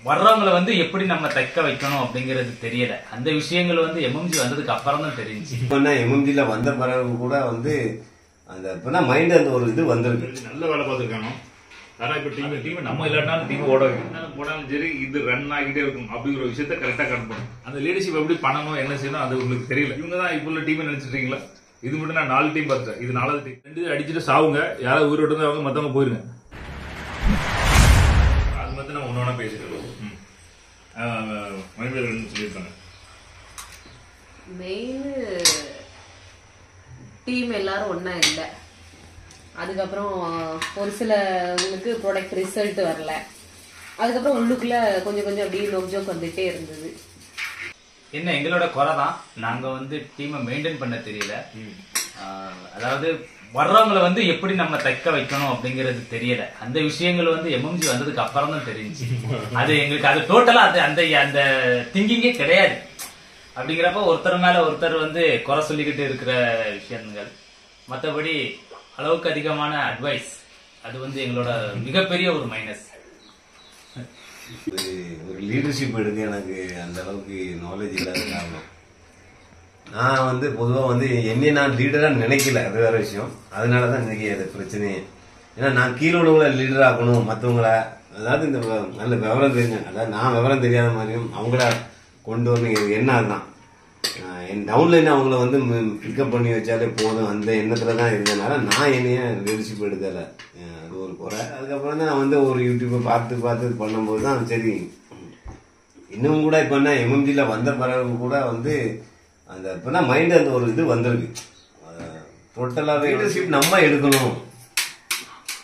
வர்றவங்களை வந்து எப்படி நம்ம தைக்க வைக்கணும் அப்படிங்கிறது தெரியல. அந்த விஷயங்கள் வந்து எம்எம்ஜி வந்ததுக்கு அப்புறம் தான் தெரிஞ்சு. இப்போ எம்எம்ஜில வந்த பிறகு கூட வந்து அந்த இப்பதான் மைண்ட் அந்த ஒரு இது வந்திருக்கு. நல்ல வேலை பார்த்துருக்காங்க. ஆனா இப்ப டீம் நம்ம இல்லாட்டாலும் டீம் ஓட போனாலும் சரி இது ரன் ஆகிட்டே இருக்கும் அப்படிங்கிற ஒரு விஷயத்த கரெக்டா கண்டுபிடிக்கணும். அந்த லீடர்ஷிப் எப்படி பண்ணணும் என்ன செய்யணும் அது உங்களுக்கு தெரியல. இவங்க தான் இப்போ உள்ள டீம் நினைச்சிட்டீங்களா? இது மட்டும் நான் 4 டீம் பார்த்தேன். இது 4வது டீம். 2 அடிச்சுட்டு சாவுங்க. யாராவது உயிரோடு இருந்தா அவங்க மத்தவங்க போயிருங்க. அது மட்டும் நம்ம ஒன்னொன்னா பேசிட்டு சொல்லியிருக்காங்க. மெயின் டீம் எல்லாரும் ஒன்னா இல்ல. அதுக்கப்புறம் ஒரு சிலவங்களுக்கு ப்ராடக்ட் ரிசல்ட் வரல. அதுக்கப்புறம் உள்ளுக்குள்ள கொஞ்சம் அப்படியே நோக் வந்துட்டே இருந்தது. என்ன எங்களோட குறை தான். நாங்க வந்து டீமை மெயின்டைன் பண்ண தெரியல. அதாவது வர்றவங்களை வந்து எப்படி நம்ம தைக்க வைக்கணும் அப்படிங்கிறது தெரியல. அந்த விஷயங்கள் வந்து எம்எம்ஜி வந்ததுக்கு அப்புறம் தான் தெரிஞ்சு. அது எங்களுக்கு அது டோட்டலா அது அந்த அந்த திங்கிங்கே கிடையாது. அப்படிங்கிறப்ப ஒருத்தர் மேல ஒருத்தர் வந்து குறை சொல்லிக்கிட்டு இருக்கிற விஷயங்கள். மற்றபடி அளவுக்கு அதிகமான அட்வைஸ் அது வந்து எங்களோட மிகப்பெரிய ஒரு மைனஸ். ஒரு லீடர்ஷிப் எடுக்க எனக்கு அந்த அளவுக்கு நாலேஜ் இல்லாத காரணம். நான் வந்து பொதுவா வந்து என்னை நான் லீடரா நினைக்கல, அது வேற விஷயம். அதனாலதான் இன்னைக்கு அது பிரச்சனையே. ஏன்னா நான் கீழே உள்ளவங்களை லீடர் ஆக்கணும், மற்றவங்கள அதாவது இந்த நல்ல விவரம் தெரிஞ்ச, அதாவது நான் விவரம் தெரியாத மாதிரியும் அவங்கள கொண்டு வரணும் என்ன அதுதான். என் டவுன்லைன் அவங்கள வந்து பிக்கப் பண்ணி வச்சாலே போதும் அந்த எண்ணத்துல தான் இருந்ததுனால நான் என்னைய லீடர்ஷிப் எடுக்கல. அது ஒரு குறை. அதுக்கப்புறம் தான் நான் வந்து ஒரு யூடியூப்பை பார்த்து பண்ணும்போது தான் சரி. இன்னும் கூட இப்போ என்ன எம்எம்ஜில வந்த பிறகு கூட வந்து அந்த இப்பதான் மைண்ட் அந்த ஒரு இது வந்திருக்கு. டோட்டலாவே லீடர்ஷிப் நம்ம எடுக்கணும்.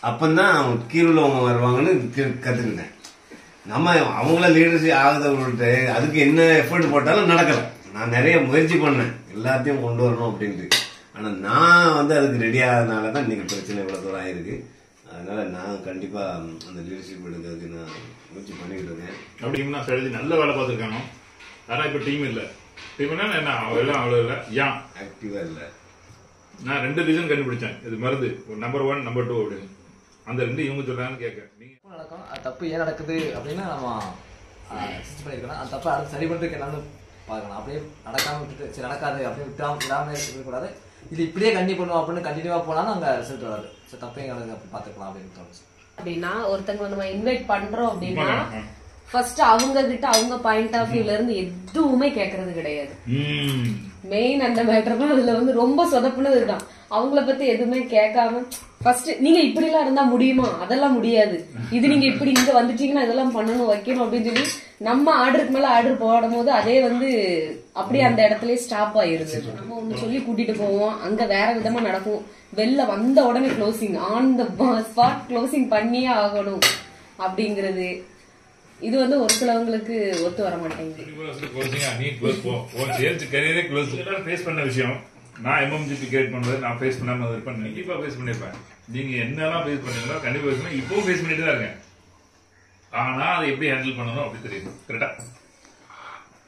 அப்பந்தான் கீழே உள்ளவங்க வருவாங்கன்னு கத்துக்கிட்டேன். நம்ம அவங்கள லீடர்ஷிப் ஆகுதவங்கள்ட்ட அதுக்கு என்ன எஃபர்ட் போட்டாலும் நடக்கல. நான் நிறைய முயற்சி பண்ணேன் எல்லாத்தையும் கொண்டு வரணும் அப்படின்ட்டு. ஆனா நான் வந்து அதுக்கு ரெடி ஆகாதனாலதான் இன்னைக்கு பிரச்சனை இவ்வளவு தூரம் ஆயிருக்கு. அதனால நான் கண்டிப்பா அந்த லீடர்ஷிப் எடுக்கிறதுக்கு நான் முயற்சி பண்ணிக்கிட்டு இருக்கேன். அப்படின்னா ஸ்ட்ராட்டஜி நல்ல வேலை பார்த்துருக்காங்க. ஆனா இப்ப டீம் இல்ல. டீம்னா என்ன அவ்வளவு இல்ல, ஏன் ஆக்டிவா இல்ல. நான் 2 ரீசன் கண்டுபிடிச்சேன். இது மருந்து நம்பர் 1 நம்பர் 2 அப்படின்னு. அந்த 2 இவங்க சொல்றாங்கன்னு கேட்க நீங்க நடக்கும். அது தப்பு ஏன் நடக்குது அப்படின்னா நம்ம பண்ணிருக்கணும். அந்த தப்பு அடுத்து சரி பண்றதுக்கு என்னன்னு பார்க்கணும். அப்படியே நடக்காம விட்டுட்டு சரி நடக்காது அப்படியே விடாம இருக்கக்கூடாது. இது இப்படியே கண்டினியூ பண்ணுவோம் அப்படின்னு கண்டினியூவா போனாலும் அங்க ரிசல்ட் வராது. சரி தப்பே எனக்கு அப்படி பாத்துக்கலாம் அப்படின்னு தோணுச்சு. அப்படின்னா ஒருத்தங்களை நம்ம இன்வைட் பண்றோம் அப்படின்னா ஃபர்ஸ்ட் அவங்க கிட்ட அவங்க பாயிண்ட் ஆஃப் வியூல இருந்து எதுவுமே கேக்குறது கிடையாது. மெயின் அந்த மேட்டர் தான். அதுல வந்து ரொம்ப சொதப்புனது இதுதான். அவங்கள பத்தி எதுவுமே கேட்காம ஃபர்ஸ்ட் நீங்க இப்படி எல்லாம் இருந்தா முடியுமா, அதெல்லாம் முடியாது, இது நீங்க இப்படி இங்க வந்துட்டீங்கன்னா இதெல்லாம் பண்ணணும் வைக்கணும் அப்படின்னு சொல்லி நம்ம ஆர்டருக்கு மேல ஆர்டர் போடும் போது அதே வந்து அப்படியே அந்த இடத்துலயே ஸ்டாப் ஆயிருது. நம்ம ஒண்ணு சொல்லி கூட்டிட்டு போவோம், அங்க வேற விதமா நடக்கும். வெளில வந்த உடனே closing on the spot closing பண்ணியே ஆகணும் அப்படிங்கிறது இது வந்து ஒரு சிலவங்களுக்கு ஒத்து வர மாட்டேங்குது. நான் எம்எம்ஜி கிரியேட் பண்றது நான் ஃபேஸ் பண்ணாம இருப்பேன். கண்டிப்பா ஃபேஸ் பண்ணிருப்பேன். நீங்க என்னெல்லாம் ஃபேஸ் பண்ணீங்களோ கண்டிப்பா ஃபேஸ் பண்ணி இப்பவும் ஃபேஸ் பண்ணிட்டு தான் இருக்கேன். ஆனா அதை எப்படி ஹேண்டில் பண்ணணும் அப்படி தெரியும் கரெக்டா.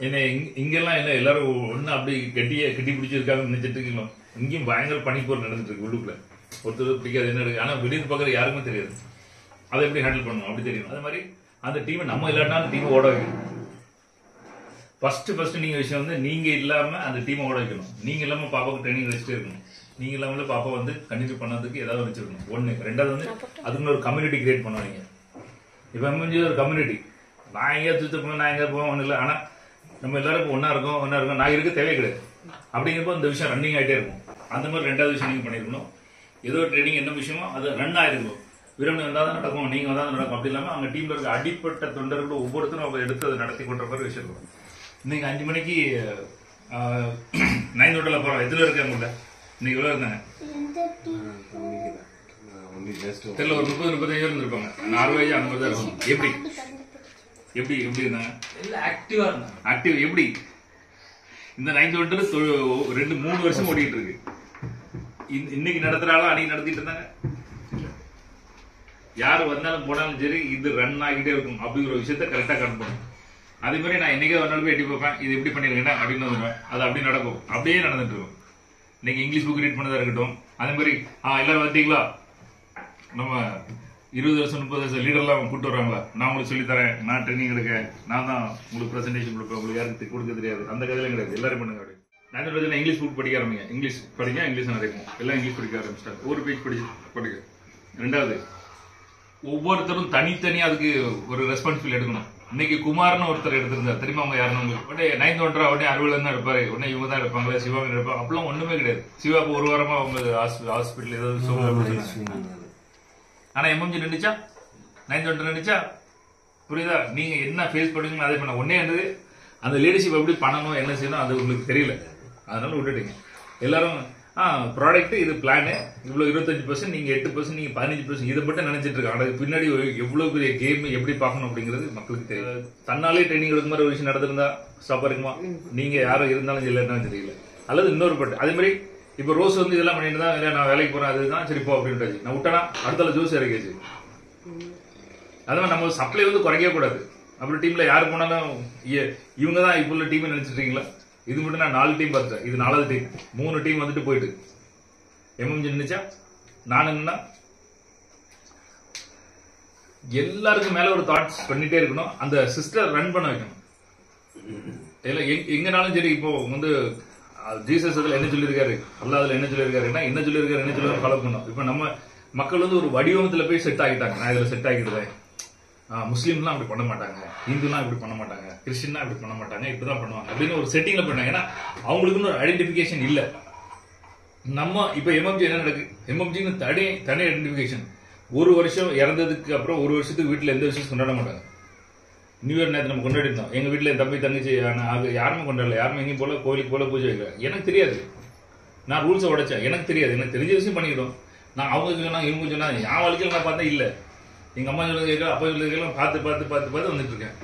என்ன இங்கெல்லாம் என்ன எல்லாரும் ஒன்னு அப்படி கட்டி பிடிச்சிருக்காங்கன்னு நினைச்சிட்டு இருக்கீங்களோ. இங்கேயும் பயங்கர பனிப்போர் நடந்துட்டு இருக்கு உள்ளுக்குள்ள. ஒருத்தர் பிடிக்காது என்ன இருக்கு. ஆனா வெளியே பார்க்கறது யாருக்குமே தெரியாது. அதை எப்படி ஹேண்டில் பண்ணணும் அப்படி தெரியும். அதே மாதிரி அந்த டீமை நம்ம இல்லாட்டாலும் டீமை ஓட வைக்கணும். ஃபர்ஸ்ட் நீங்க விஷயம் வந்து நீங்க இல்லாம அந்த டீமை ஓட வைக்கணும். நீங்க இல்லாம பாப்பாவுக்கு ட்ரைனிங் வச்சுட்டே இருக்கணும். நீங்க இல்லாம பாப்பா வந்து கண்டினியூ பண்ணதுக்கு ஏதாவது வச்சிருக்கணும். 1 2வது வந்து அதுக்கு ஒரு கம்யூனிட்டி கிரியேட் பண்ணுவாங்க. இப்ப எம்எம்ஜி ஒரு கம்யூனிட்டி. நான் எங்கேயா சுத்த போவேன், நான் எங்க போவேன் ஒண்ணு இல்லை. ஆனா நம்ம எல்லாரும் ஒன்னா இருக்கோம் நான் இருக்க தேவையே கிடையாது. அப்படிங்கிறப்போ இந்த விஷயம் ரன்னிங் ஆகிட்டே இருக்கும். அந்த மாதிரி 2வது விஷயம் நீங்க பண்ணிருக்கணும். ஏதோ ட்ரைனிங் என்ன விஷயமோ அது ரன் ஆயிருக்கும். விரும்பி வந்தால் தான் நடக்கும், நீங்க வந்தால் தான் நடக்கும். அப்படி இல்லாம அவங்க டீம்ல இருக்க அடிப்பட்ட தொண்டர்கள் ஒவ்வொருத்தரும் அவங்க எடுத்து அதை நடத்தி கொண்ட மாதிரி விஷயம் இருக்கும். இன்னைக்கு 5 மணிக்கு 9 ஹோட்டல்ல போறோம். எதுல இருக்காங்க இன்னைக்கு எவ்வளவு இருந்தாங்க தெரியல. ஒரு 30-35 பேர் இருந்திருப்பாங்க. நார்வேஜ் அந்த மாதிரி தான் இருக்கும். எப்படி இருந்தாங்க ஆக்டிவா இருந்தாங்க. ஆக்டிவ் எப்படி இந்த 9 ஹோட்டல் 2-3 வருஷம் ஓடிட்டு இருக்கு. இன்னைக்கு நடத்துறாலும் அன்னைக்கு நடத்திட்டு இருந்தாங்க. யாரு வந்தாலும் போனாலும் சரி இது ரன் ஆகிட்டே இருக்கும் அப்படிங்கிற விஷயத்த கரெக்டா கண்டுபிடிக்கணும். அதே மாதிரி நான் என்னைக்கே ஒரு நாள் போய் எட்டி பார்ப்பேன், இது எப்படி பண்ணிருக்கேன் அப்படின்னு வந்துடுவேன். அது அப்படி நடக்கும், அப்படியே நடந்துட்டு இருக்கும். இன்னைக்கு இங்கிலீஷ் புக் ரீட் பண்ணதா இருக்கட்டும். அதே மாதிரி எல்லாரும் வந்துட்டீங்களா, நம்ம 20 வருஷம் 30 வருஷம் லீடர்லாம் கூட்டு வராங்களா, நான் உங்களுக்கு சொல்லித்தரேன், நான் ட்ரைனிங் எடுக்கேன், நான் தான் உங்களுக்கு பிரசன்டேஷன் கொடுப்பேன், உங்களுக்கு யாருக்கு கொடுக்க தெரியாது, அந்த கதையில கிடையாது. எல்லாரும் பண்ணுங்க அப்படி. நான் சொல்றது இங்கிலீஷ் புக் படிக்க ஆரம்பிங்க, இங்கிலீஷ் படிங்க, இங்கிலீஷ் நடக்கும், எல்லாம் இங்கிலீஷ் படிக்க ஆரம்பிச்சிட்டாங்க. ஒரு பேஜ் படிக்க. ரெண்டாவது, ஒவ்வொருத்தரும் தனித்தனியா அதுக்கு ஒரு ரெஸ்பான்சிபிலிட்டி எடுக்கணும். இன்னைக்கு குமார்னு ஒருத்தர் எடுத்திருந்தார், தெரியுமா அவங்க யாருன்னு உங்களுக்கு? உடனே 9th ஒன்றரை உடனே அறுவல தான் எடுப்பாரு, உடனே இவங்க தான் எடுப்பாங்களே, சிவாங்க எடுப்பாங்க, அப்படிலாம் ஒண்ணுமே கிடையாது. சிவா இப்போ ஒரு வாரமா அவங்க ஹாஸ்பிட்டல் ஏதாவது. ஆனா எம்எம்ஜி நின்றுச்சா, 9th ஒன்றரை நின்றுச்சா, புரியுதா? நீங்க என்ன ஃபேஸ் பண்ணுவீங்கன்னு அதே பண்ண ஒன்னே இருந்தது. அந்த லீடர்ஷிப் எப்படி பண்ணணும், என்ன செய்யணும் அது உங்களுக்கு தெரியல, அதனால விட்டுட்டீங்க. எல்லாரும் ப்ராடக்ட் இது பிளானு இவ்வளவு 25%, நீங்க 8%, நீங்க 15%, இதை மட்டும் நினைச்சிட்டு இருக்காங்க. அதுக்கு பின்னாடி எவ்வளவு பெரிய கேம் எப்படி பார்க்கணும் அப்படிங்கிறது மக்களுக்கு தெரியும். தன்னாலே ட்ரைனிங் எடுக்க மாதிரி ஒரு விஷயம் நடந்திருந்தா ஸ்டாப்பா இருக்குமா? நீங்க யாரும் இருந்தாலும் இல்லைன்னு தெரியல. அல்லது இன்னொரு பட்டு அதே மாதிரி இப்ப ரோஸ் வந்து இதெல்லாம் பண்ணிட்டு தான், இல்ல நான் வேலைக்கு போறேன் அதுதான் சரி போ அப்படின்ட்டு நான் விட்டனா அடுத்த ஜூஸ் இறக்கிச்சு. அதனால நம்ம சப்ளை வந்து குறைக்கவே கூடாது. அப்புறம் டீம்ல யாரு போனாலும் இவங்க தான் இப்போ உள்ள டீம் நினைச்சிட்டு இருக்கீங்களா? இது மட்டும் நான் 4 டீம் பார்த்தேன், இது 4வது டீம். 3 டீம் வந்துட்டு போயிட்டு எம்எம்ஜி நினைச்சா நான் என்னன்னா எல்லாருக்கும் மேல ஒரு தாட்ஸ் பண்ணிட்டே இருக்கணும். அந்த சிஸ்டர் ரன் பண்ண வைக்கணும். எங்கனாலும் சரி. இப்போ வந்து ஜீசஸ் அதுல என்ன சொல்லியிருக்காரு, அல்லா அதுல என்ன சொல்லியிருக்காருன்னா என்ன சொல்லியிருக்காரு ஃபாலோ பண்ணணும். இப்ப நம்ம மக்கள் வந்து ஒரு வடிவத்துல போய் செட் ஆகிட்டாங்க. நான் இதுல செட் ஆகிடுறேன். முஸ்லீம்லாம் அப்படி பண்ண மாட்டாங்க, இந்துலாம் இப்படி பண்ண மாட்டாங்க, கிறிஸ்டின்லாம் இப்படி பண்ண மாட்டாங்க, இப்படிதான் பண்ணுவாங்க அப்படின்னு ஒரு செட்டிங்ல பண்ணாங்க. ஏன்னா அவங்களுக்குன்னு ஒரு ஐடென்டிபிகேஷன் இல்ல. நம்ம இப்ப எம்எம்ஜி என்ன நடக்கு, எம்எம்ஜின்னு தனி ஐடென்டிபிகேஷன். ஒரு வருஷம் இறந்ததுக்கு அப்புறம் ஒரு வருஷத்துக்கு வீட்டுல எந்த விஷயம் கொண்டாட மாட்டாங்க. நியூ இயர் நேரத்தை நம்ம கொண்டாடி இருந்தோம். எங்க வீட்டுல என் தம்பி தங்கச்சி யாருமே கொண்டாடல, யாருமே எங்கேயும் போல கோயிலுக்கு போல பூஜை வைக்கல. எனக்கு தெரியாது, நான் ரூல்ஸை உடைச்சேன். எனக்கு தெரியாது, எனக்கு தெரிஞ்ச விஷயம் பண்ணிக்கிட்டோம். நான் அவங்க சொன்னா இவங்க சொன்னா என் வாழ்க்கையில் நான் பார்த்தா இல்ல, எங்க அம்மா சொல்றது கேட்கல, அப்பா சொல்றது கேட்கல, பார்த்து வந்துட்டு இருக்கேன்.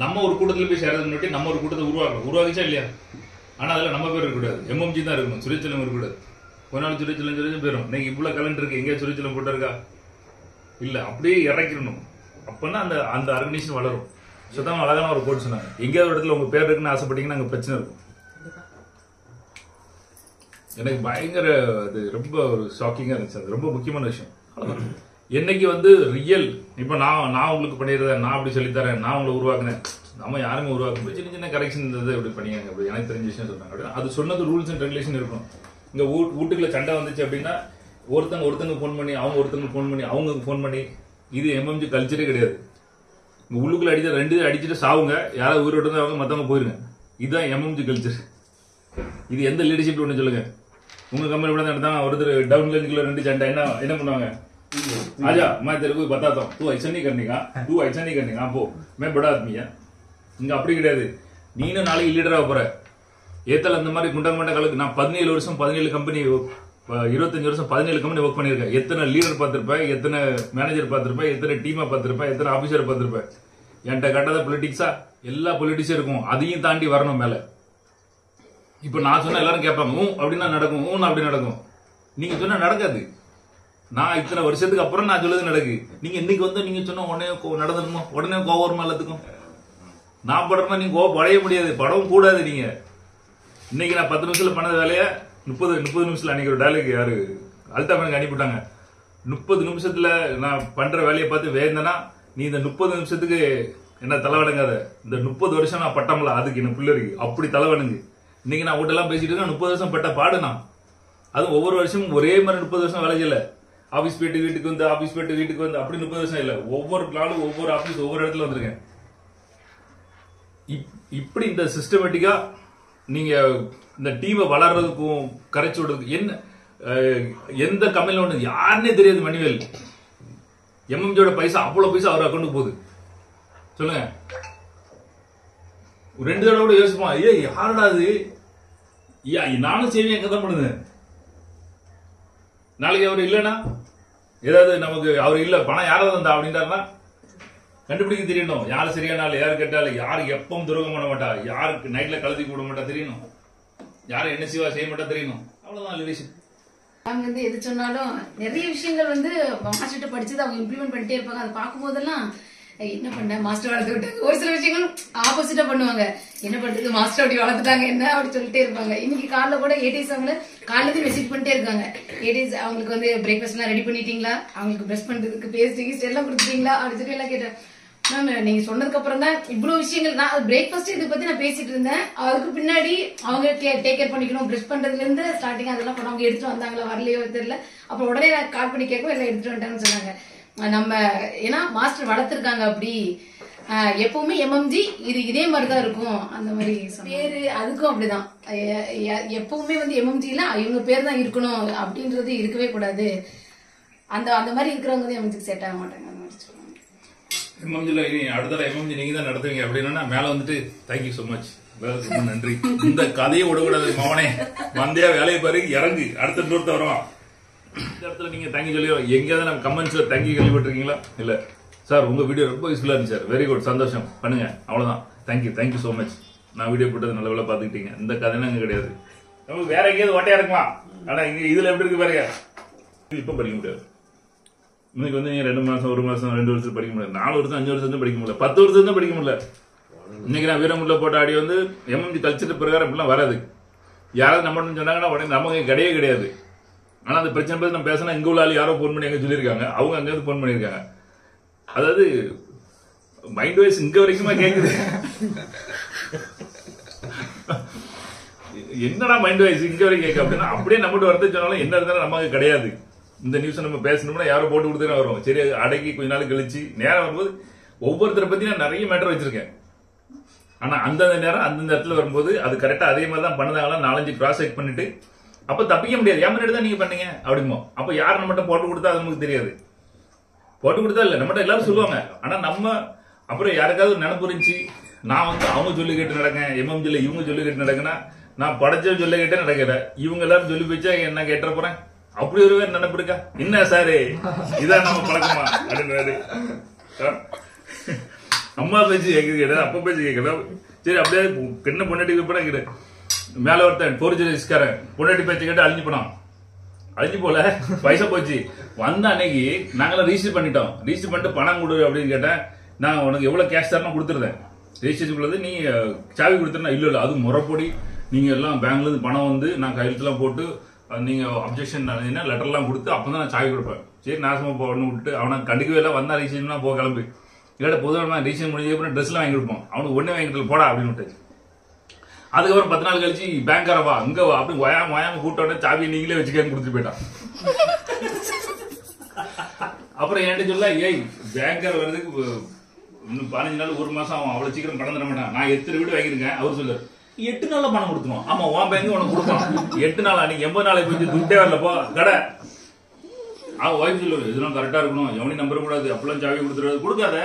நம்ம ஒரு கூட்டத்தில் போய் சேர்றதுக்கு முன்னாடி நம்ம ஒரு கூட்டத்தை உருவாக்கிச்சா இல்லையா? ஆனா அதுல நம்ம பேர் இருக்கக்கூடாது, எம்எம்ஜி தான் இருக்கணும், சுரேச்சலம் இருக்கக்கூடாது. ஒரு நாள் சுரேச்சலம் போயிடும். நீங்க இவ்வளவு கலண்ட் இருக்கு, எங்கேயா சுரேச்சலம் போட்டா இருக்கா? இல்ல, அப்படியே இறக்கிடணும். அப்பன்னா அந்த ஆர்கனைசேஷன் வளரும். சுத்தமா அழகான ஒரு கோட் சொன்னாங்க, எங்கேயாவது ஒரு இடத்துல உங்க பேர் இருக்குன்னு ஆசைப்பட்டீங்கன்னா அங்க பிரச்சனை இருக்கும். எனக்கு பயங்கர அது ரொம்ப ஒரு ஷாக்கிங்கா இருந்துச்சு. அது ரொம்ப முக்கியமான விஷயம். என்னைக்கு வந்து ரியல் இப்ப நான் உங்களுக்கு பண்ணிடுறேன், நான் அப்படி சொல்லித்தரேன், நான் உங்களை உருவாக்குனேன், நம்ம யாருமே உருவாக்க சின்ன சின்ன கரெக்ஷன் இருந்தது இப்படி பண்ணியாங்க, அப்படி எனக்கு தெரிஞ்ச விஷயம் சொன்னாங்க. அது சொன்னது ரூல்ஸ் அண்ட் ரெகுலேஷன் இருக்கும். இங்க வீட்டுக்குள்ள சண்டை வந்துச்சு அப்படின்னா ஒருத்தங்க போன் பண்ணி அவங்க போன் பண்ணி இது எம்எம்ஜி கல்ச்சரே கிடையாது. உள்ளுக்குள்ள அடிச்சுட்டு சாவுங்க, யாராவது உயிரோடு தான் அவங்க மத்தவங்க போயிருங்க. இதுதான் எம்எம்ஜி கல்ச்சர். இது எந்த லீடர்ஷிப் ஒண்ணு சொல்லுங்க. உங்க கம்பெனி கூட நடத்தா ஒருத்தர் டவுன் லேஞ்சுக்குள்ள 2 சண்டை என்ன பண்ணுவாங்க? आजा मैं तेरे को बताता हूँ, तू ऐसा नहीं करने का पो, मैं बड़ा आदमी है. இங்க அப்படி கிடையாது. நீனும் நாளைக்கு லீடரா போற. ஏத்தல அந்த மாதிரி குண்டங்கமண்ட கலக்கு. நான் 17 வருஷம் 17 கம்பெனி 25 வருஷம் 17 கம்பெனி ஒர்க் பண்ணிருக்கேன். எத்தனை லீடர் பார்த்திருப்பேன், எத்தனை மேனேஜர் பார்த்திருப்பேன், எத்தனை டீமா பார்த்திருப்பேன், எத்தனை ஆபீசர் பார்த்திருப்பேன். என்கிட்ட கட்டாத பொலிட்டிக்ஸா எல்லா பொலிட்டிக்ஸும் இருக்கும். அதையும் தாண்டி வரணும் மேல. இப்ப நான் சொன்ன எல்லாரும் கேட்பாங்க அப்படின்னா நடக்கும், அப்படி நடக்கும். நீங்க சொன்னா நடக்காது. நான் இத்தனை வருஷத்துக்கு அப்புறம் நான் சொல்லுறது நடக்கு. நீங்க இன்னைக்கு வந்து நீங்க சொன்ன உடனே நடந்துருமோ, உடனே கோவம் வருமா எல்லாத்துக்கும்? நான் படுறேன்னா நீங்க கோவம் படைய முடியாது, படவும் கூடாது. நீங்க இன்னைக்கு நான் 10 நிமிஷத்துல பண்ணத வேலைய 30 நிமிஷத்துல அன்னைக்கு ஒரு டைலாக் யாரு அல்டாமனுக்கு அனுப்பிட்டாங்க. 30 நிமிஷத்துல நான் பண்ற வேலையை பார்த்து வேந்தனா நீ இந்த 30 நிமிஷத்துக்கு என்ன தலைவணங்காத. இந்த 30 வருஷம் நான் பட்டம்ல அதுக்கு என்ன பிள்ளை இருக்கு, அப்படி தலைவணங்கு. இன்னைக்கு நான் வீட்டெல்லாம் பேசிட்டு இருக்கேன். 30 வருஷம் பட்ட பாடுனா அது ஒவ்வொரு வருஷமும் ஒரே மாதிரி 30 வருஷம் வேலை செய்யல. ஆபீஸ் போயிட்டு வீட்டுக்கு வந்து அப்படி 30 வருஷம் இல்ல. ஒவ்வொரு நாளும் ஒவ்வொரு ஆபீஸ் ஒவ்வொரு இடத்துல வந்திருக்கேன். இப்படி இந்த சிஸ்டமேட்டிக்கா நீங்க இந்த டீமை வளர்றதுக்கும் கரைச்சு விடுறதுக்கு என்ன எந்த கம்பெனில ஒண்ணு யாருன்னே தெரியாது. மணிவேல் எம்எம்ஜியோட பைசா அவ்வளவு பைசா அவர் அக்கௌண்ட்டுக்கு போகுது. சொல்லுங்க, 2 தடவை கூட யோசிப்பான், யாருடா அது, நானும் சேவிங் எங்க தான் பண்ணுது. நாளைக்கு அவர் இல்லைன்னா ஏதாவது நமக்கு அவர் இல்ல பணம் யாராவது வந்தா அப்படின்றாருன்னா கண்டுபிடிக்க தெரியணும். யாரு சரியான ஆள், யாரு கேட்டாலும், யாரு எப்பவும் துரோகம் பண்ண மாட்டா, யாருக்கு நைட்ல கழுதி கூட மாட்டா தெரியணும், யாரும் என்ன செய்ய மாட்டா தெரியணும். அவ்வளவுதான் லீடர்ஷிப். அவங்க வந்து எது சொன்னாலும் நிறைய விஷயங்கள் வந்து மாஸ்டர்கிட்ட படிச்சது அவங்க இம்ப்ளிமெண்ட் பண்ணிட்டே இருப்பாங்க. அதை பார்க்கும் போதெல்லாம் என்ன பண்ண மாஸ்டர் வளர்த்து விட்டாங்க. ஒரு சில விஷயங்களும் ஆப்போசிட்டா பண்ணுவாங்க. என்ன பண்றது மாஸ்டர் அப்படி வளர்த்துட்டாங்க என்ன அப்படி சொல்லிட்டே இருப்பாங்க. இன்னைக்கு காலைல கூட ஏடிஎஸ் அவங்கள காலையில மெசேஜ் பண்ணிட்டே இருக்காங்க. ஏடிஎஸ் அவங்களுக்கு வந்து பிரேக்ஃபாஸ்ட் எல்லாம் ரெடி பண்ணிட்டீங்களா, அவங்களுக்கு பிரஷ் பண்றதுக்கு பேஸ்ட் எல்லாம் கொடுத்துட்டீங்களா அப்படின்னு சொல்லி எல்லாம் கேட்டேன். மேம் நீங்க சொன்னதுக்கு அப்புறம் தான் இவ்வளவு விஷயங்கள் நான் பிரேக்ஃபாஸ்ட் இதை பத்தி நான் பேசிட்டு இருந்தேன். அதுக்கு பின்னாடி அவங்க டேக் கேர் பண்ணிக்கணும் பிரஷ் பண்றதுல இருந்து ஸ்டார்டிங் அதெல்லாம் பண்ண அவங்க எடுத்துட்டு வந்தாங்களா வரலையோ தெரியல. அப்புறம் உடனே நான் கால் பண்ணி கேட்கும் எல்லாம் எடுத்துட்டு வந்துட்டாங்கன்னு சொன்னாங்க. நம்ம ஏன்னா மாஸ்டர் வளர்த்திருக்காங்க அப்படி எப்பவுமே எம்எம்ஜி இது இதே மாதிரிதான் இருக்கும். அந்த மாதிரி பேரு அதுக்கும் அப்படிதான் எப்பவுமே வந்து எம்எம்ஜில இவங்க பேர் தான் இருக்கணும் அப்படின்றது இருக்கவே கூடாது. அந்த அந்த மாதிரி இருக்கிறவங்க வந்து எம்எம்ஜிக்கு செட் ஆக மாட்டாங்க. அந்த மாதிரி சொல்லுவாங்க. எம்எம்ஜில அடுத்த எம்எம்ஜி நீங்க தான் நடத்துவீங்க அப்படின்னா மேல வந்துட்டு தேங்க்யூ சோ மச் ரொம்ப நன்றி. இந்த கதையை விடக்கூடாது மவனே, வந்தியா வேலையை பாரு இறங்கு அடுத்த இன்னொருத்த வருவான். இந்த இடத்துல நீங்க தேங்க்யூ சொல்லி எங்கேயாவது நம்ம கமெண்ட்ஸ்ல தேங்க்யூ கேள்விப்பட்டிருக்கீங்களா? இல்ல சார் உங்க வீடியோ ரொம்ப யூஸ்ஃபுல்லா இருந்துச்சு சார், வெரி குட் சந்தோஷம் பண்ணுங்க அவ்வளவுதான். Thank you so much. நான் வீடியோ போட்டது நல்ல வேலை பாத்துக்கிட்டீங்க. இந்த கதைனா அங்க கிடையாது. நமக்கு வேற எங்கேயாவது ஓட்டையா இருக்கலாம். ஆனா இங்க இதுல எப்படி இருக்கு பாருங்க. இப்ப படிக்க முடியாது. இன்னைக்கு வந்து நீங்க 2 மாசம் 1 மாசம் 2 வருஷம் படிக்க முடியாது. 4 வருஷம் 5 வருஷம் படிக்க முடியல, 10 வருஷம் தான் படிக்க முடியல. இன்னைக்கு நான் வீரமுள்ள போட்ட ஆடி வந்து எம்எம்ஜி கல்ச்சர் பிரகாரம் இப்படிலாம் வராது. யாராவது நம்ம சொன்னாங்கன்னா உடனே நமக்கு கிடையாது. ஆனா அந்த பிரச்சனை பத்தி நம்ம பேசினா இங்க உள்ள ஆள் யாரோ போன் பண்ணி அங்க சொல்லியிருக்காங்க, அவங்க அங்க இருந்து போன் பண்ணிருக்காங்க. அதாவது மைண்ட் வைஸ் இங்க வரைக்குமா கேக்குது. என்னடா மைண்ட் வைஸ் இங்க வரைக்கும் கேட்க அப்படின்னா அப்படியே நம்மகிட்ட வரது சொன்னாலும் என்ன இருந்தாலும் நமக்கு கிடையாது. இந்த நியூஸ் நம்ம பேசணும்னா யாரும் போட்டு கொடுத்துதான் வரும். சரி அடக்கி கொஞ்ச நாள் கழிச்சு நேரம் வரும்போது ஒவ்வொருத்தரை பத்தி நான் நிறைய மேட்டர் வச்சிருக்கேன். ஆனா அந்தந்த நேரம் அந்தந்த இடத்துல வரும்போது அது கரெக்டா அதே மாதிரி தான் பண்ணுதாங்களா 4-5 கிராஸ் செக் பண்ணிட்டு அப்ப தப்பிக்க முடியாது. ஏன் முன்னாடி தான் நீங்க பண்ணீங்க அப்படிமோ. அப்ப யார் நம்மகிட்ட போட்டு கொடுத்தா அது நமக்கு தெரியாது. போட்டு கொடுத்தா இல்ல நம்மகிட்ட எல்லாரும் சொல்லுவாங்க. ஆனா நம்ம அப்புறம் யாருக்காவது நினைப்பு இருந்துச்சு நான் வந்து அவங்க சொல்லி கேட்டு நடக்கேன், எம்எம்ஜில இவங்க சொல்லி கேட்டு நடக்குன்னா நான் படைச்ச சொல்லி கேட்டே நடக்கிறேன். இவங்க எல்லாரும் சொல்லி போச்சா என்ன கேட்ட போறேன். அப்படி ஒரு பேர் நினைப்பு இருக்கா? என்ன சாரு இதான் நம்ம பழக்கமா அப்படின்னு அம்மா பேச்சு கேட்குது, அப்பா பேச்சு கேட்கல. சரி அப்படியே என்ன பொண்ணாட்டி கூட மேல ஒருத்தன் போர்ச்சுகீஸ்காரன் பொண்ணாட்டி பேச்சு கேட்டு அழிஞ்சு போனான். அழிஞ்சு போல பைசா போச்சு. வந்த அன்னைக்கு நாங்களாம் ரிஜிஸ்டர் பண்ணிட்டோம். ரிஜிஸ்டர் பண்ணிட்டு பணம் கொடு அப்படின்னு கேட்டேன். நான் உனக்கு எவ்வளவு கேஷ் தரணும் கொடுத்துருந்தேன். ரெஜிஸ்ட்ரேஷன் நீ சாவி கொடுத்துருந்தா இல்ல அது முறைப்படி நீங்க எல்லாம் பேங்க்ல இருந்து பணம் வந்து நான் கையெழுத்துலாம் போட்டு நீங்க அப்ஜெக்ஷன் லெட்டர்லாம் கொடுத்து அப்பதான் நான் சாவி கொடுப்பேன். சரி நாசமா போன்னு விட்டு அவனை கண்டுக்கவே இல்லை. வந்தா ரிஜிஸ்ட்ரேஷன் போ கிளம்பி இல்லாட்ட பொதுவாக ரிஜிஸ்ட்ரேஷன் முடிஞ்ச ட்ரெஸ் எல்லாம் வாங்கி கொடுப்போம். அவனுக்கு ஒண்ணே வாங்கிட்டு போடா அப்படின்னு விட்டு. அதுக்கப்புறம் 10 நாள் கழிச்சு பேங்கார வா அங்க வா அப்படி வயாம கூட்டோட சாவி நீங்களே வச்சுக்கன்னு கொடுத்துட்டு போயிட்டான். அப்புறம் என்கிட்ட சொல்ல ஏய் பேங்கர் வர்றதுக்கு இன்னும் 15 நாள் 1 மாசம் அவன் அவ்வளவு சீக்கிரம் பணம் தர மாட்டான். நான் எத்தனை வீடு வாங்கியிருக்கேன். அவர் சொல்ல 8 நாள்ல பணம் கொடுக்கணும். ஆமா உன் பேங்க் உனக்கு கொடுப்பான். 8 நாள் அன்னைக்கு 80 நாளைக்கு போய் துட்டே வரல போ கடை. அவன் வாய்ப்பு சொல்லுவாரு இதெல்லாம் கரெக்டா இருக்கணும், எவனையும் நம்பர கூடாது, அப்பெல்லாம் சாவி கொடுத்துருவாரு கொடுக்காத.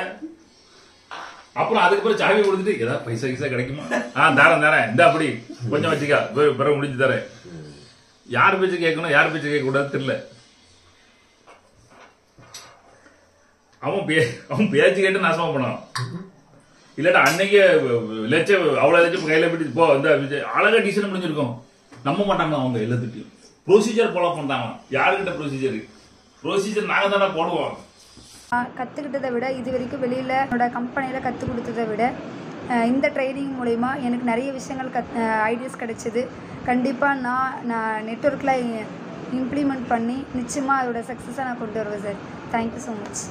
அப்புறம் அதுக்கப்புறம் சாவி கொடுத்துட்டு ஏதாவது பைசா கிசா கிடைக்குமா? தரேன் இந்த அப்படி கொஞ்சம் வச்சுக்கா பிறகு முடிஞ்சு தரேன். யார் பேச்சு கேட்கணும் யார் பேச்சு கேட்க கூடாது தெரியல. அவன் பேச்சு கேட்டு நாசமா போனான். இல்லாட்டா அன்னைக்கே அவ்வளவு லட்சம் கையில போயிட்டு போ இந்த அழகா டிசைன் முடிஞ்சிருக்கும். நம்ப மாட்டாங்க அவங்க எல்லாத்துக்கும். ப்ரொசீஜர் ஃபாலோ பண்றாங்க. யாருக்கிட்ட ப்ரொசீஜர் நாங்க தானே போடுவோம். கற்றுக்கிட்டதை விட இது வரைக்கும் வெளியில் என்னோட கம்பெனியில் கற்றுக் கொடுத்ததை விட இந்த ட்ரைனிங் மூலமா எனக்கு நிறைய விஷயங்கள் ஐடியாஸ் கிடைச்சிது. கண்டிப்பாக நான் நெட்வொர்க்கில் இம்ப்ளிமெண்ட் பண்ணி நிச்சயமாக அதோட சக்ஸஸை நான் கொண்டு வருவேன் சார். Thank you so much.